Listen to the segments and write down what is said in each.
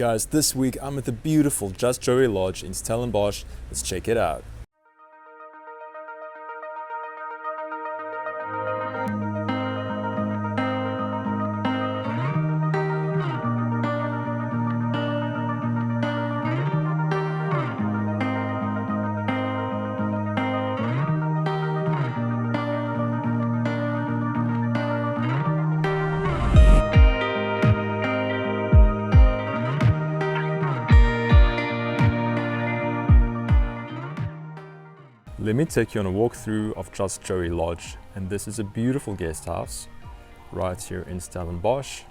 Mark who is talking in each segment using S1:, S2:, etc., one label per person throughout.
S1: Guys, this week I'm at the beautiful Just Joey Lodge in Stellenbosch. Let's check it out. Let me take you on a walkthrough of Just Joey Lodge, and this is a beautiful guest house right here in Stellenbosch.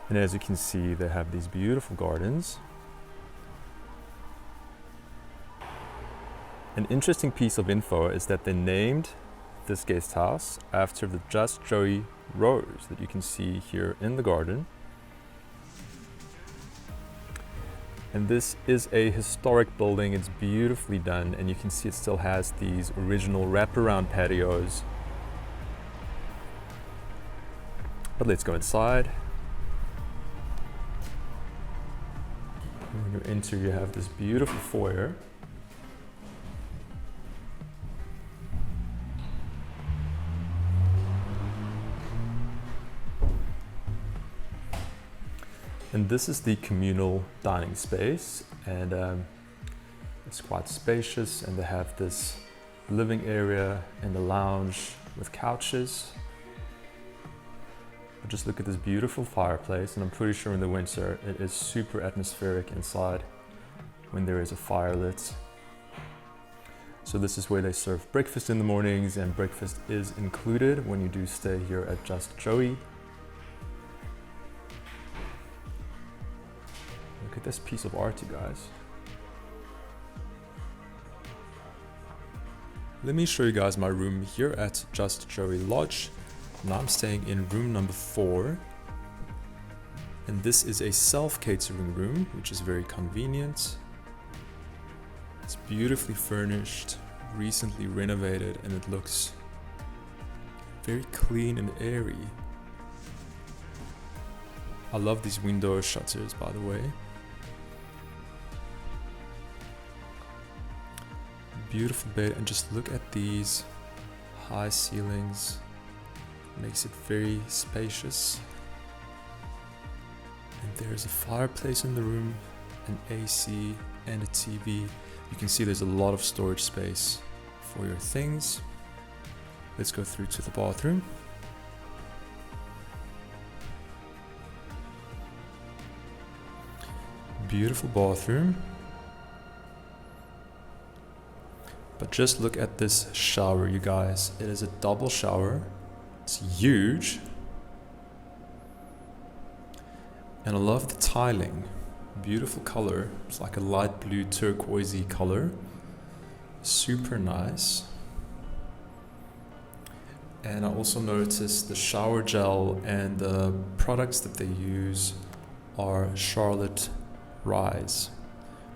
S1: And as you can see, they have these beautiful gardens. An interesting piece of info is that they named this guest house after the Just Joey rose that you can see here in the garden. And this is a historic building. It's beautifully done, and you can see it still has these original wraparound patios. But let's go inside. When you enter, you have this beautiful foyer. And this is the communal dining space, and it's quite spacious, and they have this living area and a lounge with couches. But just look at this beautiful fireplace, and I'm pretty sure in the winter it is super atmospheric inside when there is a fire lit. So this is where they serve breakfast in the mornings, and breakfast is included when you do stay here at Just Joey. Look at this piece of art, you guys. Let me show you guys my room here at Just Joey Lodge. Now I'm staying in room number 4. And this is a self-catering room, which is very convenient. It's beautifully furnished, recently renovated, and it looks very clean and airy. I love these window shutters, by the way. Beautiful bed, and just look at these high ceilings. Makes it very spacious. And there's a fireplace in the room, an AC, and a TV. You can see there's a lot of storage space for your things. Let's go through to the bathroom. Beautiful bathroom. But just look at this shower, you guys. It is a double shower. It's huge. And I love the tiling. Beautiful color. It's like a light blue turquoisey color. Super nice. And I also noticed the shower gel and the products that they use are Charlotte Rise,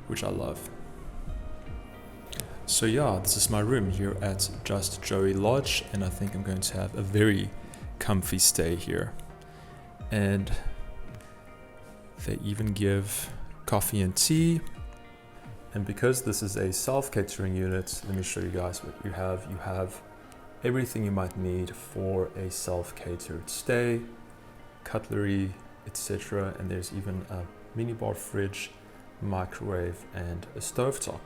S1: which I love. So yeah, this is my room here at Just Joey Lodge, and I think I'm going to have a very comfy stay here. And they even give coffee and tea. And because this is a self-catering unit, let me show you guys what you have. You have everything you might need for a self-catered stay, cutlery, etc. And there's even a minibar fridge, microwave, and a stovetop.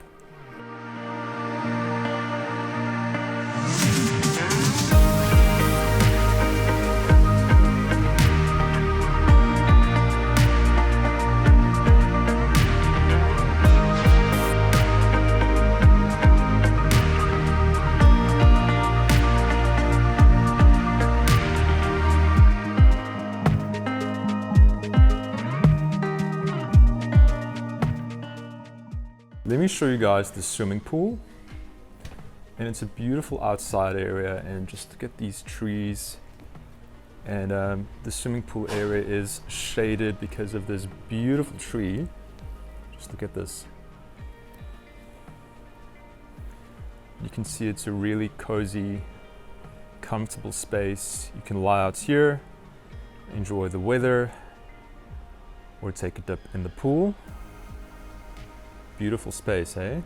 S1: Let me show you guys the swimming pool. And it's a beautiful outside area, and just look at these trees. And the swimming pool area is shaded because of this beautiful tree. Just look at this. You can see it's a really cozy, comfortable space. You can lie out here, enjoy the weather, or take a dip in the pool. Beautiful space, eh?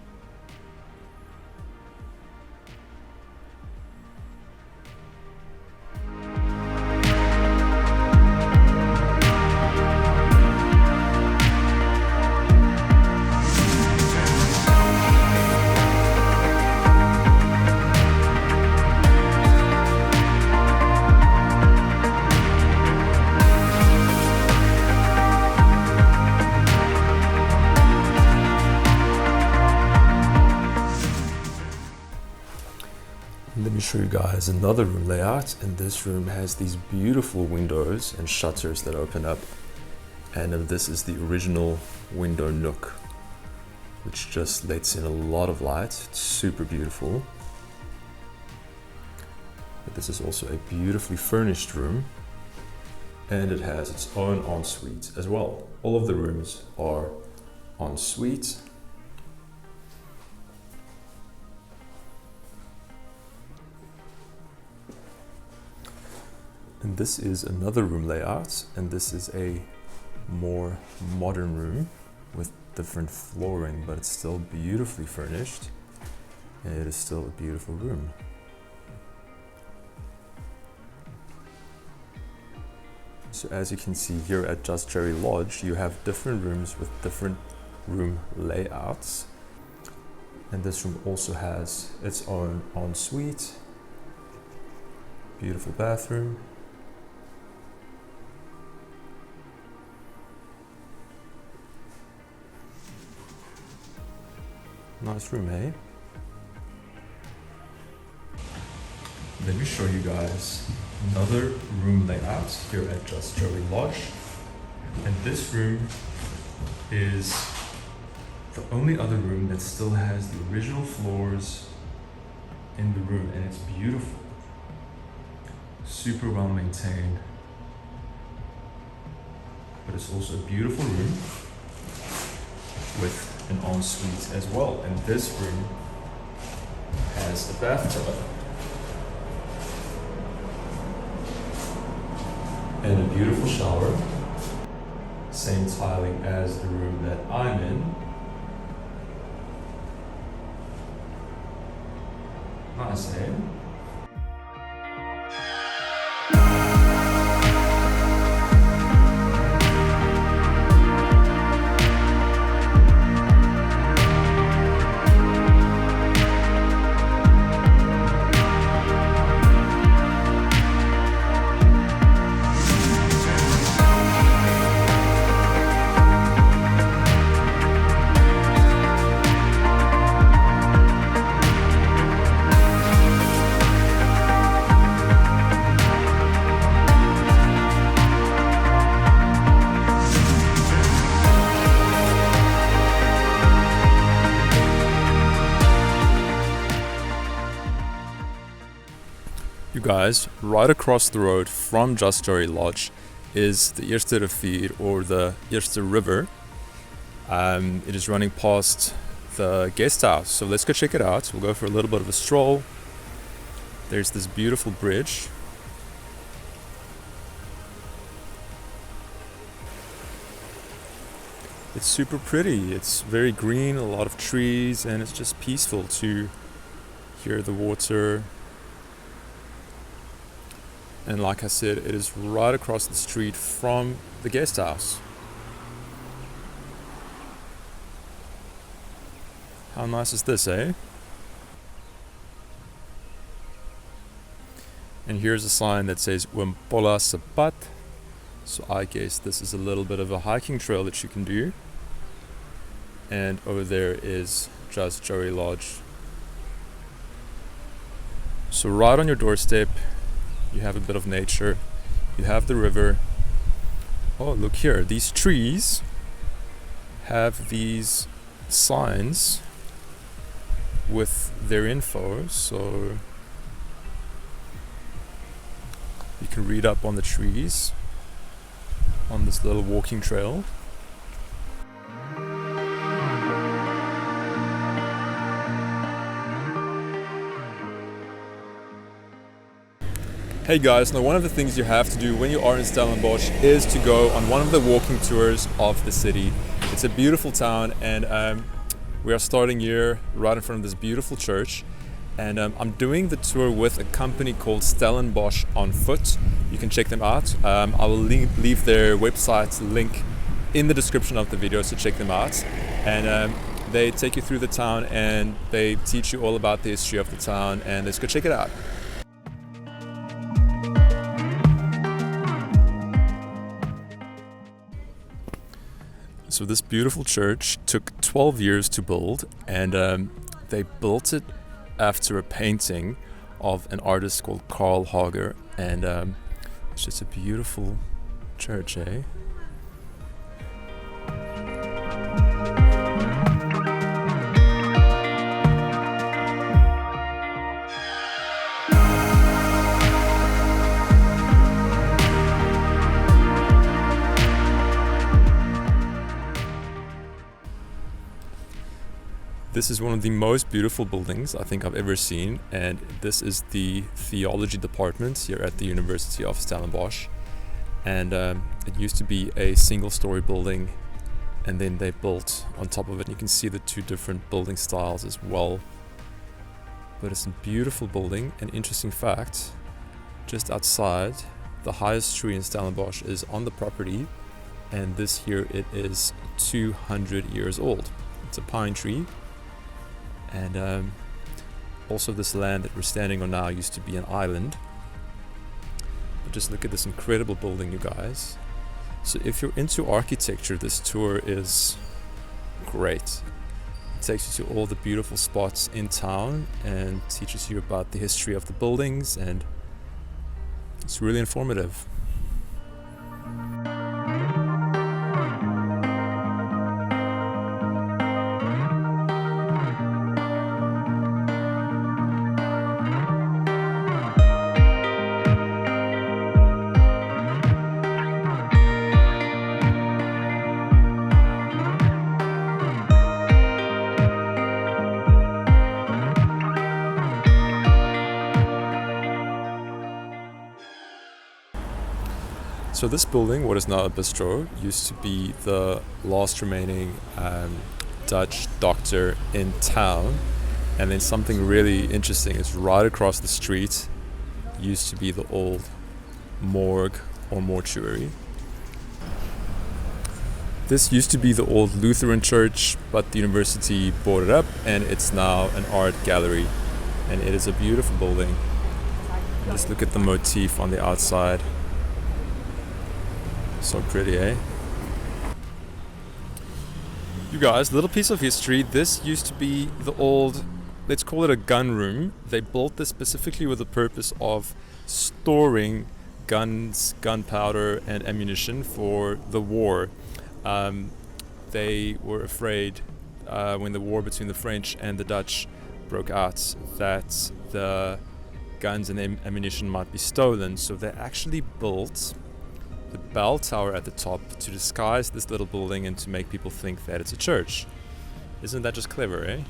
S1: Let me show you guys another room layout, and this room has these beautiful windows and shutters that open up, and this is the original window nook, which just lets in a lot of light. It's super beautiful. But this is also a beautifully furnished room, and it has its own ensuite as well. All of the rooms are ensuite. And this is another room layout, and this is a more modern room with different flooring, but it's still beautifully furnished, and it is still a beautiful room. So as you can see here at Just Cherry Lodge, you have different rooms with different room layouts, and this room also has its own ensuite, beautiful bathroom. Nice room, eh? Let me show you guys another room layout here at Just Cherry Lodge. And this room is the only other room that still has the original floors in the room, and it's beautiful. Super well maintained. But it's also a beautiful room with an ensuite as well, and this room has a bathtub and a beautiful shower, same tiling as the room that I'm in. Nice, eh? You guys, right across the road from Just Cherry Lodge is the Eerste Rivier, or the Eerste River. It is running past the guest house, so let's go check it out. We'll go for a little bit of a stroll. There's this beautiful bridge. It's super pretty. It's very green, a lot of trees, and it's just peaceful to hear the water. And like I said, it is right across the street from the guest house. How nice is this, eh? And here's a sign that says Wimpola se pad. So I guess this is a little bit of a hiking trail that you can do. And over there is Just Cherry Lodge. So right on your doorstep, you have a bit of nature, you have the river. Oh, look here, these trees have these signs with their info, so you can read up on the trees on this little walking trail. Hey guys, now one of the things you have to do when you are in Stellenbosch is to go on one of the walking tours of the city. It's a beautiful town, and we are starting here right in front of this beautiful church. And I'm doing the tour with a company called Stellenbosch on foot. You can check them out. I will leave their website link in the description of the video, so check them out. And they take you through the town and they teach you all about the history of the town, and let's go check it out. So this beautiful church took 12 years to build, and they built it after a painting of an artist called Carl Hager, and it's just a beautiful church, eh? This is one of the most beautiful buildings I think I've ever seen, and this is the theology department here at the University of Stellenbosch. And it used to be a single-story building, and then they built on top of it. You can see the two different building styles as well. But it's a beautiful building. An interesting fact, just outside, the highest tree in Stellenbosch is on the property, and this here it is 200 years old. It's a pine tree. And also this land that we're standing on now used to be an island. But just look at this incredible building, you guys. So if you're into architecture, this tour is great. It takes you to all the beautiful spots in town and teaches you about the history of the buildings, and it's really informative. So this building, what is now a bistro, used to be the last remaining Dutch doctor in town. And then something really interesting is right across the street used to be the old morgue or mortuary. This used to be the old Lutheran church, but the university bought it up and it's now an art gallery. And it is a beautiful building. Just look at the motif on the outside. So pretty, eh? You guys, little piece of history. This used to be the old, let's call it a gun room. They built this specifically with the purpose of storing guns, gunpowder, and ammunition for the war. They were afraid when the war between the French and the Dutch broke out that the guns and ammunition might be stolen. So they actually built the bell tower at the top to disguise this little building and to make people think that it's a church. Isn't that just clever, eh?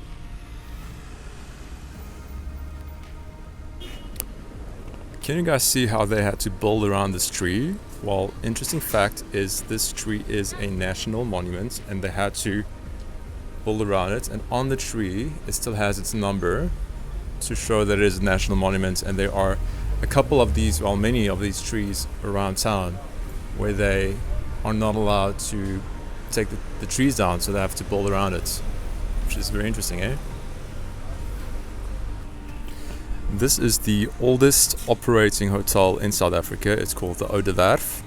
S1: Can you guys see how they had to build around this tree? Well, interesting fact is this tree is a national monument and they had to build around it, and on the tree it still has its number to show that it is a national monument. And there are a couple of these, well, many of these trees around town where they are not allowed to take the trees down, so they have to build around it, which is very interesting, eh? This is the oldest operating hotel in South Africa. It's called the Oude Werf,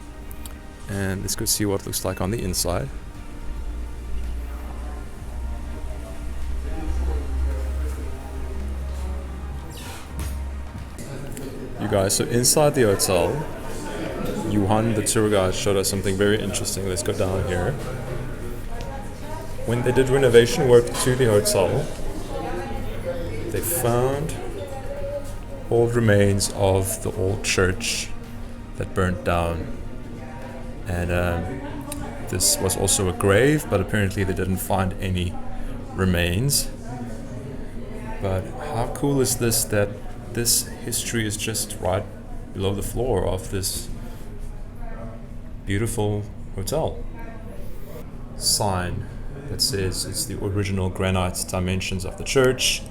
S1: and let's go see what it looks like on the inside. You guys, so inside the hotel, Johan, the tour guide, showed us something very interesting. Let's go down here. When they did renovation work to the hotel, they found old remains of the old church that burnt down. And this was also a grave, but apparently they didn't find any remains. But how cool is this, that this history is just right below the floor of this beautiful hotel. Sign that says it's the original granite dimensions of the church.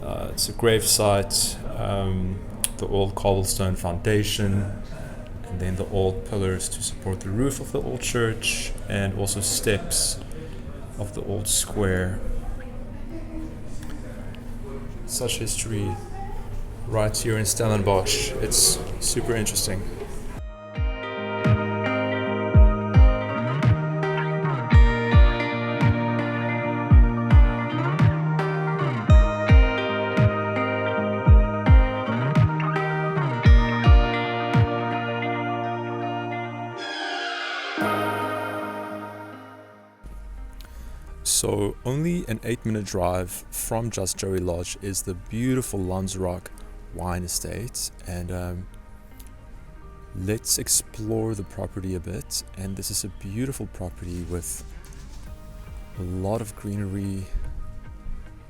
S1: It's a grave site, the old cobblestone foundation, and then the old pillars to support the roof of the old church, and also steps of the old square. Such history right here in Stellenbosch. It's super interesting. So only an 8-minute drive from Just Joey Lodge is the beautiful Lanzarote wine estate, and let's explore the property a bit. And this is a beautiful property with a lot of greenery,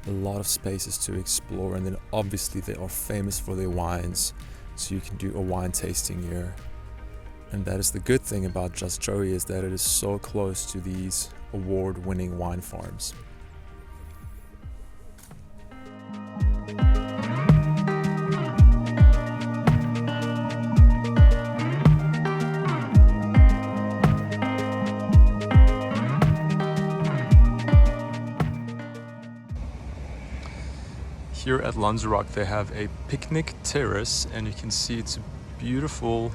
S1: a lot of spaces to explore, and then obviously they are famous for their wines, so you can do a wine tasting here. And that is the good thing about Just Joey, is that it is so close to these award-winning wine farms. Here at Lanzarote they have a picnic terrace, and you can see it's a beautiful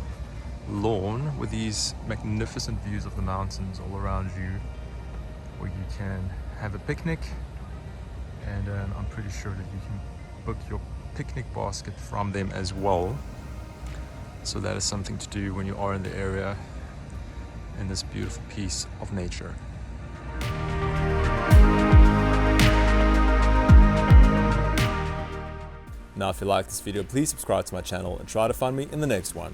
S1: lawn with these magnificent views of the mountains all around you, where you can have a picnic, and I'm pretty sure that you can book your picnic basket from them as well. So that is something to do when you are in the area in this beautiful piece of nature. Now if you like this video, please subscribe to my channel and try to find me in the next one.